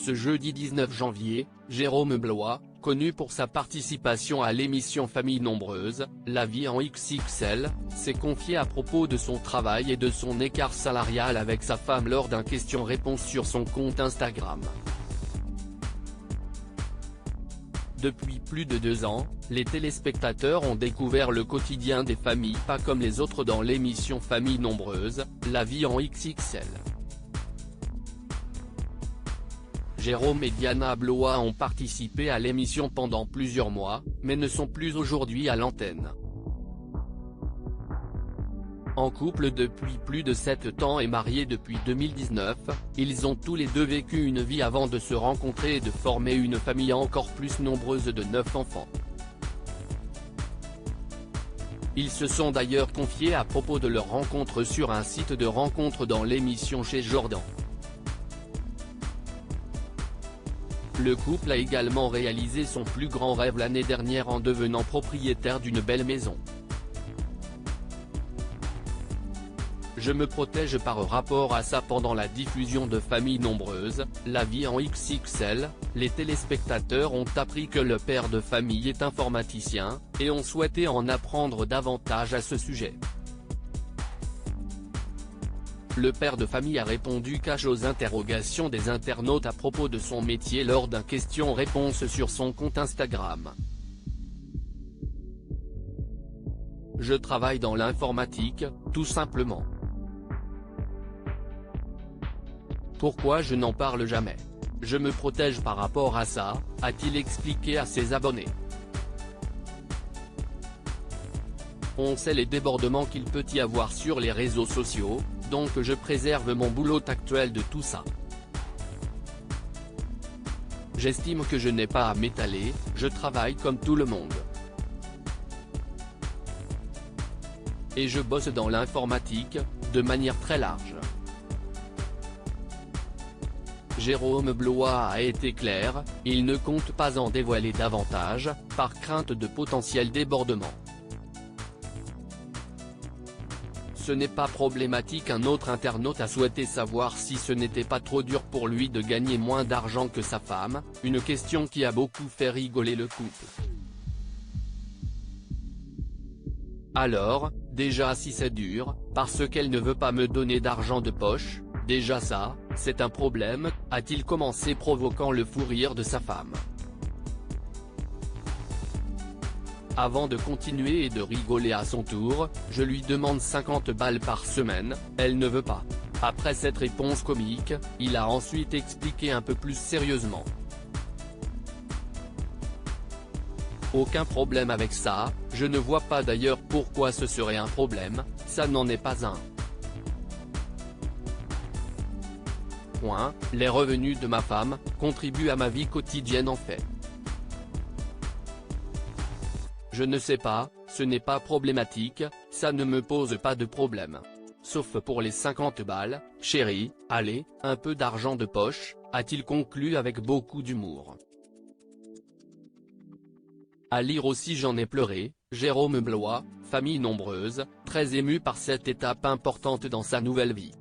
Ce jeudi 19 janvier, Jérôme Blois, connu pour sa participation à l'émission Famille Nombreuse, La Vie en XXL, s'est confié à propos de son travail et de son écart salarial avec sa femme lors d'un question-réponse sur son compte Instagram. Depuis plus de 2 ans, les téléspectateurs ont découvert le quotidien des familles pas comme les autres dans l'émission Famille Nombreuse, La Vie en XXL. Jérôme et Diana Blois ont participé à l'émission pendant plusieurs mois, mais ne sont plus aujourd'hui à l'antenne. En couple depuis plus de 7 ans et mariés depuis 2019, ils ont tous les deux vécu une vie avant de se rencontrer et de former une famille encore plus nombreuse de 9 enfants. Ils se sont d'ailleurs confiés à propos de leur rencontre sur un site de rencontre dans l'émission Chez Jordan. Le couple a également réalisé son plus grand rêve l'année dernière en devenant propriétaire d'une belle maison. Je me protège par rapport à ça. Pendant la diffusion de Famille Nombreuse, La Vie en XXL, les téléspectateurs ont appris que le père de famille est informaticien, et ont souhaité en apprendre davantage à ce sujet. Le père de famille a répondu cash aux interrogations des internautes à propos de son métier lors d'un question-réponse sur son compte Instagram. Je travaille dans l'informatique, tout simplement. Pourquoi je n'en parle jamais? Je me protège par rapport à ça, a-t-il expliqué à ses abonnés. On sait les débordements qu'il peut y avoir sur les réseaux sociaux, donc je préserve mon boulot actuel de tout ça. J'estime que je n'ai pas à m'étaler, je travaille comme tout le monde. Et je bosse dans l'informatique, de manière très large. Jérôme Blois a été clair, il ne compte pas en dévoiler davantage, par crainte de potentiels débordements. Ce n'est pas problématique. Un autre internaute a souhaité savoir si ce n'était pas trop dur pour lui de gagner moins d'argent que sa femme, une question qui a beaucoup fait rigoler le couple. Alors, déjà si c'est dur, parce qu'elle ne veut pas me donner d'argent de poche, déjà ça, c'est un problème, a-t-il commencé provoquant le fou rire de sa femme. Avant de continuer et de rigoler à son tour, je lui demande 50 balles par semaine, elle ne veut pas. Après cette réponse comique, il a ensuite expliqué un peu plus sérieusement. Aucun problème avec ça, je ne vois pas d'ailleurs pourquoi ce serait un problème, ça n'en est pas un. Les revenus de ma femme contribuent à ma vie quotidienne en fait. Je ne sais pas, ce n'est pas problématique, ça ne me pose pas de problème. Sauf pour les 50 balles, chérie, allez, un peu d'argent de poche, a-t-il conclu avec beaucoup d'humour. À lire aussi J'en ai pleuré, Jérôme Blois, Famille Nombreuse, très ému par cette étape importante dans sa nouvelle vie.